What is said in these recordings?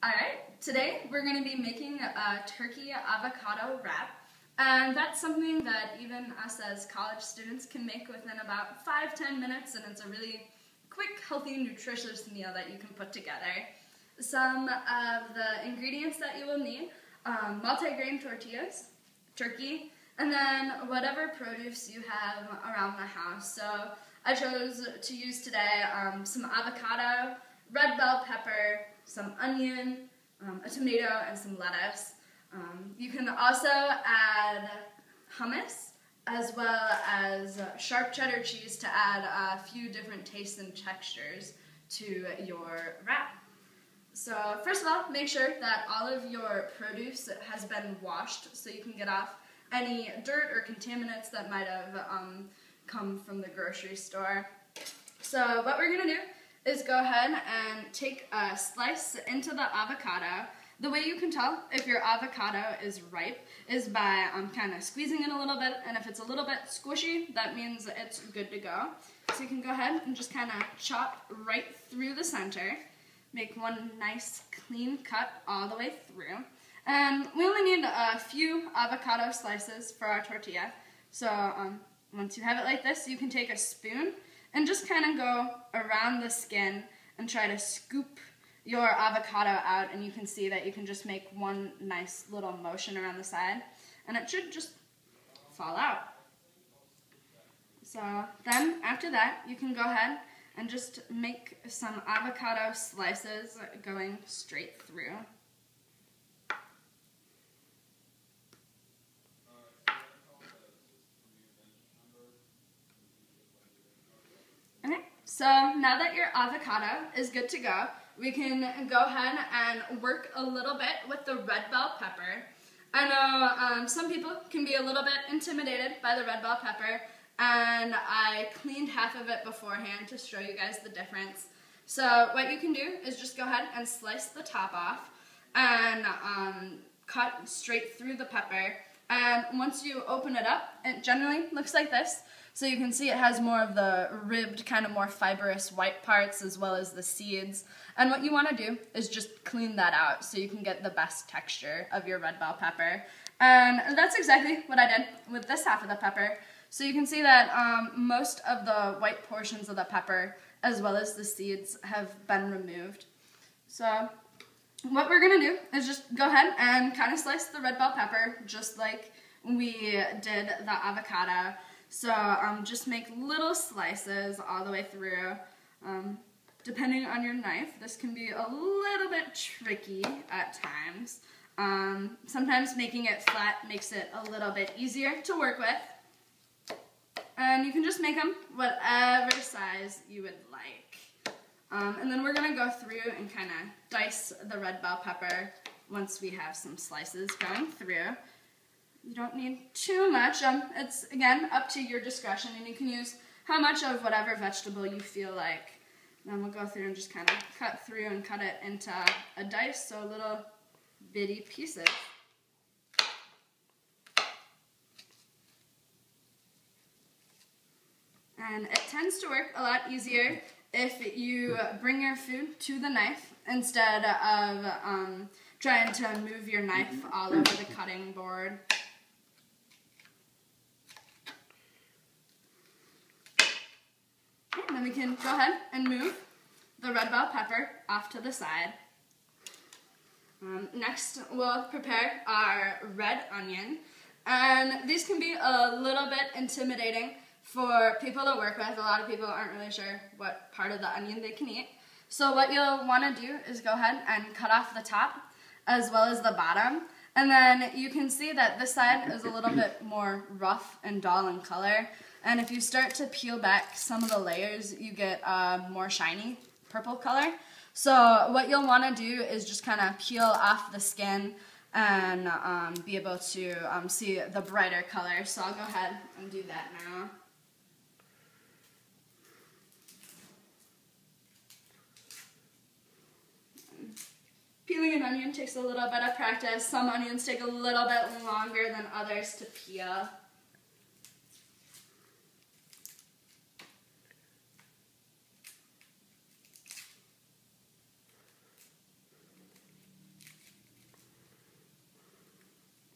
Alright, today we're going to be making a turkey avocado wrap, and that's something that even us as college students can make within about 5-10 minutes, and it's a really quick, healthy, nutritious meal that you can put together. Some of the ingredients that you will need: multi-grain tortillas, turkey, and then whatever produce you have around the house. So I chose to use today some avocado, red bell pepper, some onion, a tomato, and some lettuce. You can also add hummus as well as sharp cheddar cheese to add a few different tastes and textures to your wrap. So first of all, make sure that all of your produce has been washed so you can get off any dirt or contaminants that might have come from the grocery store. So what we're going to do is go ahead and take a slice into the avocado. The way you can tell if your avocado is ripe is by kind of squeezing it a little bit, and if it's a little bit squishy, that means it's good to go. So you can go ahead and just kind of chop right through the center. Make one nice clean cut all the way through. And we only need a few avocado slices for our tortilla. So once you have it like this, you can take a spoon and just kind of go around the skin and try to scoop your avocado out, and you can see that you can just make one nice little motion around the side, and it should just fall out. So then after that, you can go ahead and just make some avocado slices going straight through. So now that your avocado is good to go, we can go ahead and work a little bit with the red bell pepper. I know some people can be a little bit intimidated by the red bell pepper, and I cleaned half of it beforehand to show you guys the difference. So what you can do is just go ahead and slice the top off and cut straight through the pepper. And once you open it up, it generally looks like this. So you can see it has more of the ribbed, kind of more fibrous white parts as well as the seeds. And what you want to do is just clean that out so you can get the best texture of your red bell pepper. And that's exactly what I did with this half of the pepper. So you can see that most of the white portions of the pepper as well as the seeds have been removed. So what we're going to do is just go ahead and kind of slice the red bell pepper just like we did the avocado. So just make little slices all the way through. Depending on your knife, this can be a little bit tricky at times. Sometimes making it flat makes it a little bit easier to work with. And you can just make them whatever size you would like. And then we're going to go through and kind of dice the red bell pepper once we have some slices going through. You don't need too much. It's, again, up to your discretion, and you can use how much of whatever vegetable you feel like. Then we'll go through and just kind of cut through and cut it into a dice, so little bitty pieces. And it tends to work a lot easier if you bring your food to the knife instead of trying to move your knife all over the cutting board. And then we can go ahead and move the red bell pepper off to the side. Next, we'll prepare our red onion. And these can be a little bit intimidating for people to work with. A lot of people aren't really sure what part of the onion they can eat. So what you'll want to do is go ahead and cut off the top as well as the bottom. And then you can see that this side is a little bit more rough and dull in color. And if you start to peel back some of the layers, you get a more shiny purple color. So what you'll want to do is just kind of peel off the skin and be able to see the brighter color. So I'll go ahead and do that now. Peeling an onion takes a little bit of practice. Some onions take a little bit longer than others to peel.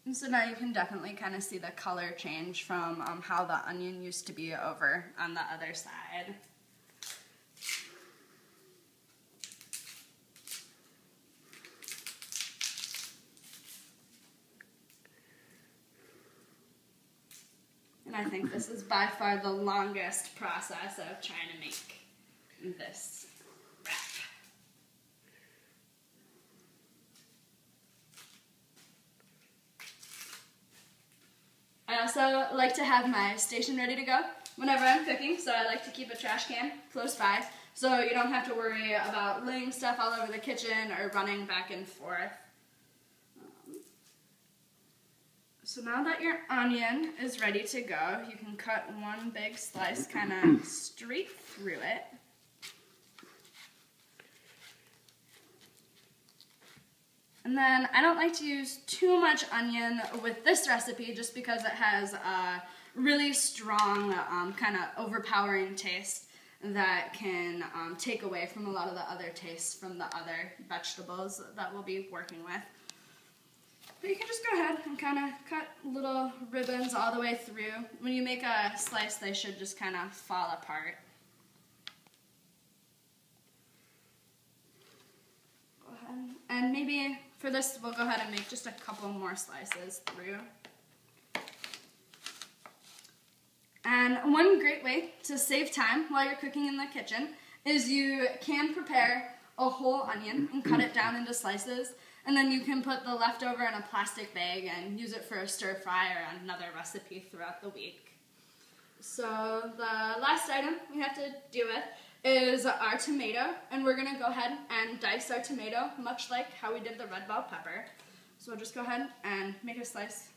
And so now you can definitely kind of see the color change from how the onion used to be over on the other side. And I think this is by far the longest process of trying to make this wrap. I also like to have my station ready to go whenever I'm cooking, so I like to keep a trash can close by so you don't have to worry about laying stuff all over the kitchen or running back and forth. So now that your onion is ready to go, you can cut one big slice kind of straight through it. And then I don't like to use too much onion with this recipe just because it has a really strong, kind of overpowering taste that can take away from a lot of the other tastes from the other vegetables that we'll be working with. But you can just go ahead and kind of cut little ribbons all the way through. When you make a slice, they should just kind of fall apart. Go ahead. And maybe for this, we'll go ahead and make just a couple more slices through. And one great way to save time while you're cooking in the kitchen is you can prepare a whole onion and cut it down into slices. And then you can put the leftover in a plastic bag and use it for a stir fry or another recipe throughout the week. So the last item we have to deal with is our tomato, and we're going to go ahead and dice our tomato much like how we did the red bell pepper. So we'll just go ahead and make a slice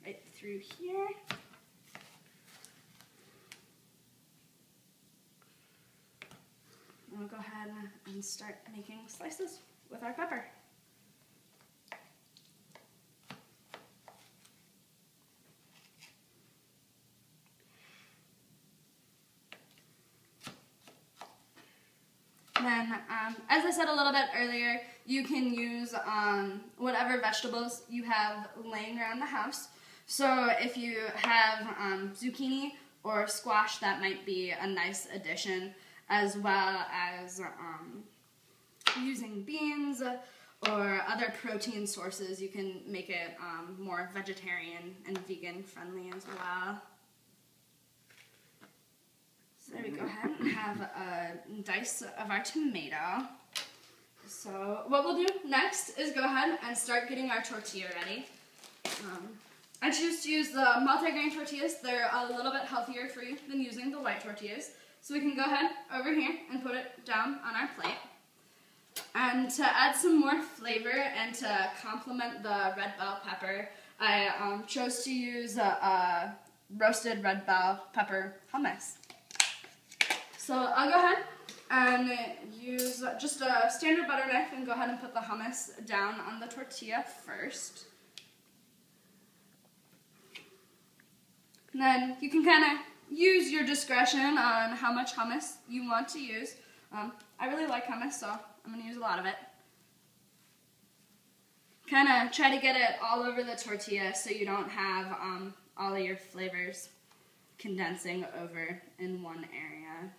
right through here. And we'll go ahead and start making slices with our pepper. Then, as I said a little bit earlier, you can use whatever vegetables you have laying around the house. So if you have zucchini or squash, that might be a nice addition, as well as using beans or other protein sources. You can make it more vegetarian and vegan friendly as well. So there we go ahead and have a dice of our tomato. So what we'll do next is go ahead and start getting our tortilla ready. I choose to use the multigrain tortillas. They're a little bit healthier for you than using the white tortillas. So we can go ahead over here and put it down on our plate. And to add some more flavor and to complement the red bell pepper, I chose to use roasted red bell pepper hummus. So I'll go ahead and use just a standard butter knife and go ahead and put the hummus down on the tortilla first. And then you can kind of use your discretion on how much hummus you want to use. I really like hummus, so I'm going to use a lot of it. Kind of try to get it all over the tortilla so you don't have all of your flavors condensing over in one area.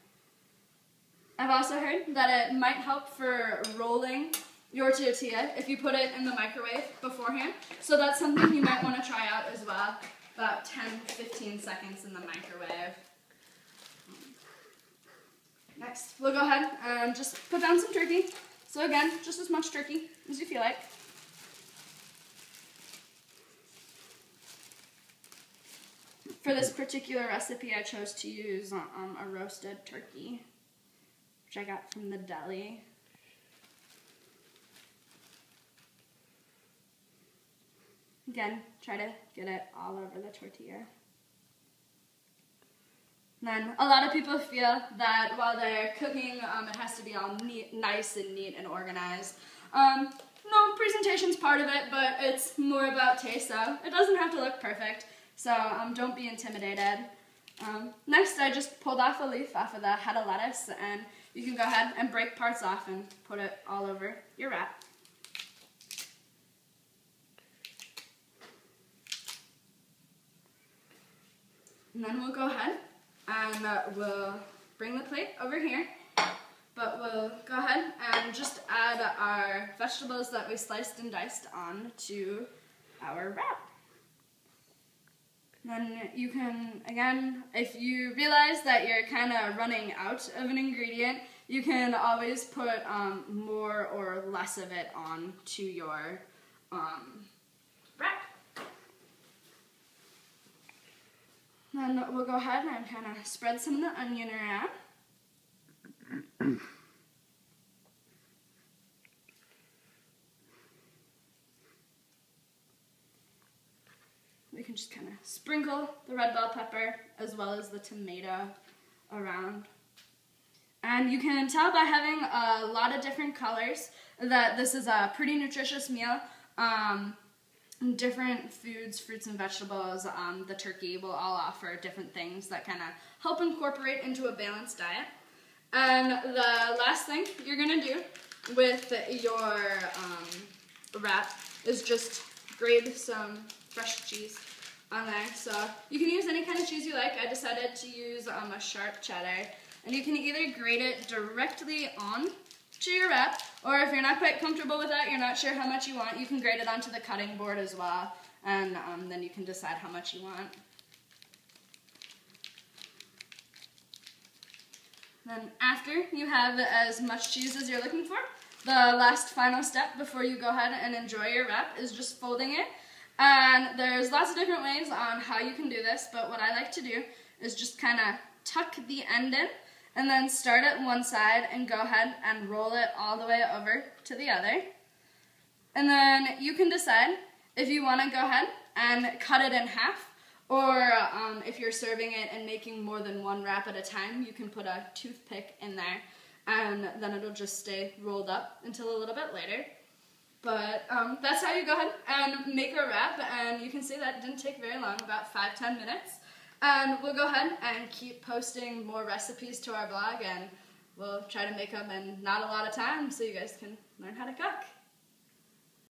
I've also heard that it might help for rolling your tortilla if you put it in the microwave beforehand. So that's something you might want to try out as well. About 10-15 seconds in the microwave. Next, we'll go ahead and just put down some turkey. So again, just as much turkey as you feel like. For this particular recipe, I chose to use a roasted turkey, which I got from the deli. Again, try to get it all over the tortilla. Then a lot of people feel that while they're cooking, it has to be all neat, nice and neat and organized. No, presentation's part of it, but it's more about taste, so it doesn't have to look perfect. So don't be intimidated. Next, I just pulled off a leaf off of the head of lettuce, and you can go ahead and break parts off and put it all over your wrap. And then we'll go ahead and we'll bring the plate over here, but we'll go ahead and just add our vegetables that we sliced and diced on to our wrap. Then you can, again, if you realize that you're kind of running out of an ingredient, you can always put more or less of it on to your wrap. Then we'll go ahead and kind of spread some of the onion around. We can just kind of sprinkle the red bell pepper as well as the tomato around. And you can tell by having a lot of different colors that this is a pretty nutritious meal. Different foods, fruits and vegetables, the turkey will all offer different things that kind of help incorporate into a balanced diet. And the last thing you're going to do with your wrap is just grate some fresh cheese on there. So you can use any kind of cheese you like. I decided to use a sharp cheddar. And you can either grate it directly on to your wrap, or if you're not quite comfortable with that, you're not sure how much you want, you can grate it onto the cutting board as well, and then you can decide how much you want. Then after you have as much cheese as you're looking for, the last final step before you go ahead and enjoy your wrap is just folding it. And there's lots of different ways on how you can do this, but what I like to do is just kind of tuck the end in, and then start at one side and go ahead and roll it all the way over to the other. And then you can decide if you want to go ahead and cut it in half, or if you're serving it and making more than one wrap at a time, you can put a toothpick in there, and then it'll just stay rolled up until a little bit later. But that's how you go ahead and make a wrap, and you can see that it didn't take very long, about 5-10 minutes. And we'll go ahead and keep posting more recipes to our blog, and we'll try to make them in not a lot of time so you guys can learn how to cook.